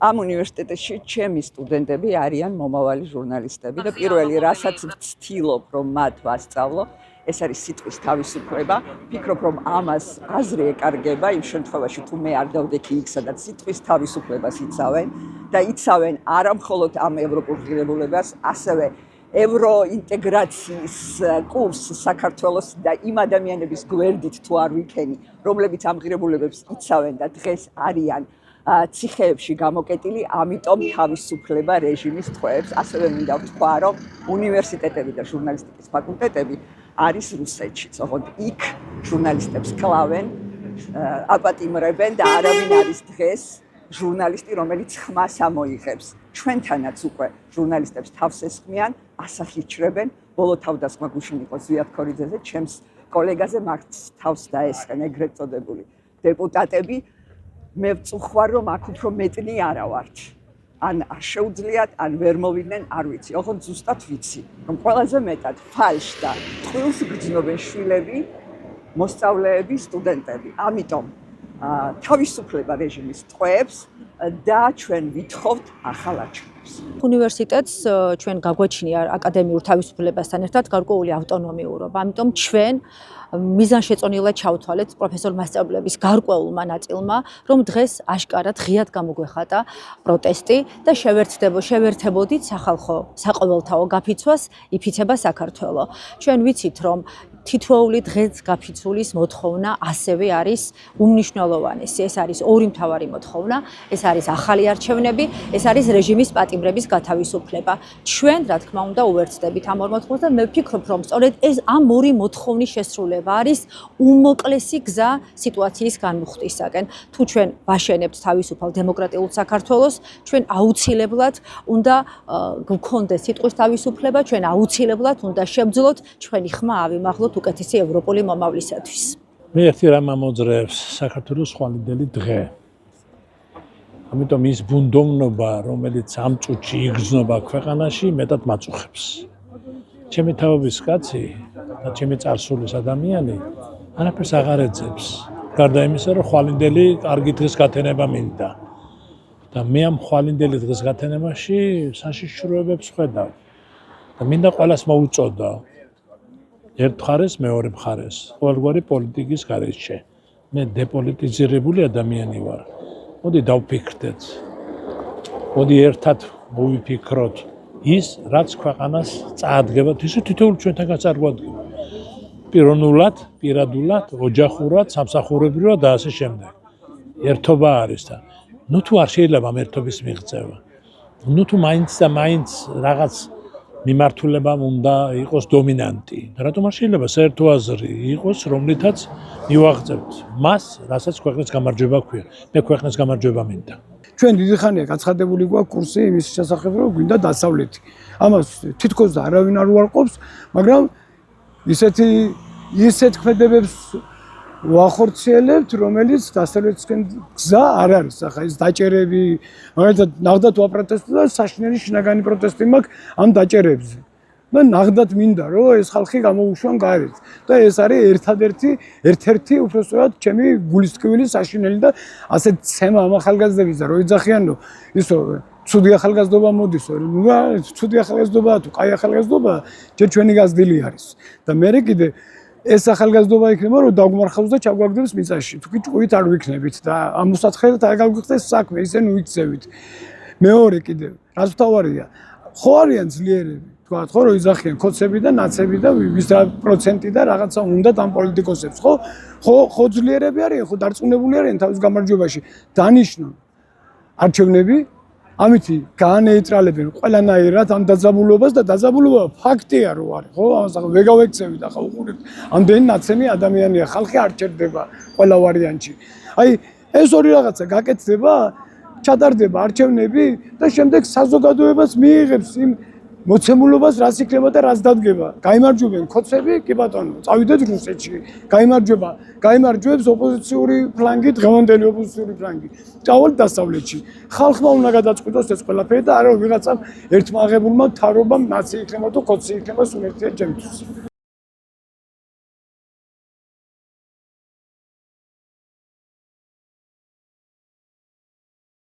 ამ უნივერსიტეტში ჩემი სტუდენტები არიან მომავალი ჟურნალისტები და პირველი რასაც ვცდილობ რომ მათ ვასწავლო ეს არის სიტყვის თავისუფლება. Ვფიქრობ რომ ამას აზრი ეკარგება იმ შემთხვევაში თუ მე არ დავდექი იქ სადაც სიტყვის თავისუფლებას იცავენ და იცავენ არა მხოლოდ ამ ევროპულ ღირებულებას, ასევე ევროინტეგრაციის კურსს საქართველოს და იმ ადამიანების გვერდით თუ არ ვიქენი, რომლებიც ამ ღირებულებებს იცავენ და დღეს არიან ციხეებში გამოკეტილი, ამიტომ თავისუფლება რეჟიმის ტყვეებს. ასევე მინდა ვთქვა, რომ უნივერსიტეტები და ჟურნალისტიკის ფაკულტეტები არის რუსეთში. ოღონდ იქ ჟურნალისტებს კლავენ, აპატიმრებენ და არავინ არის დღეს ჟურნალისტი, რომელიც ხმას ამოიღებს. ჩვენთანაც უკვე ჟურნალისტებს თავს ესხმიან, ასახიჩრებენ. ბოლო თავდასხმა გუშინ იყო ზვიად ქორიძეზე, ჩემს კოლეგაზე მათ თავს დაესხენ ეგრეთ წოდებული დეპუტატები. მე ვწუხარ რომ აქ უფრო მეტნი არა ვართ. ან არ შეუძლიათ, ან ვერ მოვიდნენ, არ ვიცი. ოღონდ ზუსტად ვიცი, რომ ყველაზე მეტად ფალშ და ტყუილს გრძნობენ შვილები, მოსწავლეები, სტუდენტები. ამიტომ თავისუფლება რეჟიმის ტყვეებს და ჩვენ ვითხოვთ ახალ არჩევნებს. უნივერსიტეტს ჩვენ გაგვაჩნია აკადემიურ თავისუფლებასთან ერთად გარკვეული ავტონომიურობა. ამიტომ ჩვენ მიზანშეწონილად ჩავთვალეთ პროფესორ მასწავლებლების გარკვეულმა ნაწილმა, რომ დღეს აშკარად ღიად გამოგვეხატა პროტესტი და შევერთებოდით სახალხო საყოველთაო გაფიცვას იფიცება საქართველო. ჩვენ ვიცით, რომ თითოეული დღეს გაფიცულის მოთხოვნა ასევე არის უმნიშვნელოვანესი. ეს არის ორი მთავარი მოთხოვნა, ეს არის ახალი არჩევნები, ეს არის რეჟიმის პატიმრების გათავისუფლება. ჩვენ, რა თქმა უნდა, უერთდებით ამ ორ მოთხოვნას და მე ვფიქრობ, რომ სწორედ ეს ამ ორი მოთხოვნის შესრულება არის უმოკლესი გზა სიტუაციის განმუხტვისაკენ. თუ ჩვენ ვაშენებთ თავისუფალ დემოკრატიულ საქართველოს, ჩვენ აუცილებლად უნდა გვქონდეს სიტყვის თავისუფლება, ჩვენ აუცილებლად უნდა შევძლოთ ჩვენი ხმა ავიმაღლოთ უკეთესი ევროპული მომავლისათვის. მე ერთი რამ ამოძრეებს საქართველოს ხვალინდელი დღე. ამიტომ ის ბუნდოვნობა, რომელიც ამ წუთში იგრძნობა ქვეყანაში, მეტად მაწუხებს. ჩემი თაობის კაცი და ჩემი წარსულის ადამიანი არაფერს აღარ ეძებს. გარდა იმისა, რომ ხვალინდელი კარგი დღის გათენება მინდა. და მე ამ ხვალინდელი დღის გათენებაში საშიშროებებს ხედავ. და მინდა ყველას მოუწოდო. ერთ მხარეს, მეორე მხარეს, ყოველგვარი პოლიტიკის გარეშე. მე დეპოლიტიზირებული ადამიანი ვარ. მოდი დავფიქრდეთ. მოდი ერთად მოვიფიქროთ ის, რაც ქვეყანას წაადგება, ისე თითოეული ჩვენთანაც წარგვადგება. პიროვნულად, პირადულად, ოჯახურად, სამსახურებრივად და ასე შემდეგ. ერთობა არის და ნუ თუ არ შეიძლება ამ ერთობის მიღწევა. ნუ თუ მაინც და მაინც რაღაც მიმართულებამ უნდა იყოს დომინანტი. რატომ არ შეიძლება საერთო აზრი იყოს, რომლითაც მივაღწევთ მას, რასაც ქვეყნის გამარჯვება ქვია. მე ქვეყნის გამარჯვება მინდა. ჩვენ დიდი ხანია გაცხადებული გვაქვს კურსი იმის შესახებ, რომ გვინდა დასავლეთი. ამას თითქოს და არავინ არ უარყოფს, მაგრამ ისეთ ქმედებებს ვახორციელებთ, რომელიც დასავლეთისკენ გზა არ არის. ახლა ეს დაჭერები, მაგალითად, ნახდათ ვაპროტესტო და საშინელი შინაგანი პროტესტი მაქვს ამ დაჭერებზე. და ნახდათ მინდა, რომ ეს ხალხი გამოუშვან გარეთ. და ეს არის ერთ-ერთი უბრალოდ ჩემი გულის ტკივილი საშინელი და ასე ცემა ამ ახალგაზრდების და რო იძახიან, რომ ისო ცუდი ახალგაზრდობა მოდის, ნუ ცუდი ახალგაზრდობაა თუ კაი ახალგაზრდობაა, ჯერ ჩვენი გაზრდილი არის. და მე კიდე ეს ახალგაზრდობა იქნება, რომ დაგმარხავს და ჩაგვაგდებს მიწაში. თუ კი ჭკვით არ ვიქნებით და ამ მოსაცხადად არ გავიხსნეს საქმე, ისე ნუ იქცევით. მეორე კიდე, რაც თავარია, ხო არიან ძლიერები, თქვათ, ხო რომ იძახიან ქოცები და ნაცები და ვის რა პროცენტი და რაღაცა უნდა ამ პოლიტიკოსებს, ხო ძლიერები არიან, ხო დარწმუნებული არიან თავის გამარჯვებაში. დანიშნონ არჩევნები ამითი გაანეიტრალებენ ყველანაირად ამ დაძაბულობას და დაძაბულობა ფაქტია რომ არის, ხო? ამას ახლა ვეგავექცევით, ახლა უყურებთ. ამდენი ნაცემი ადამიანია, ხალხი არ ჩერდება ყველა ვარიანტში. აი, ეს ორი რაღაცა გაკეთდება, ჩატარდება არჩევნები და შემდეგ საზოგადოებას მიიღებს იმ მოცემულობას, რაც იქნება და რაც დადგება. გაიმარჯვებენ ქოცები, კი ბატონო, წავიდეთ რუსეთში. გაიმარჯვებს ოპოზიციური ფლანგი, დღევანდელი ოპოზიციური ფლანგი. წავალთ დასავლეთში. ხალხმა უნდა გადაწყვიტოს ეს ყველაფერი და არა ვიღაცამ ერთმა აღებულმა მთავრობამ ნაცი იქნება თუ ქოცი იქნება სულ ერთია ჩემთვის.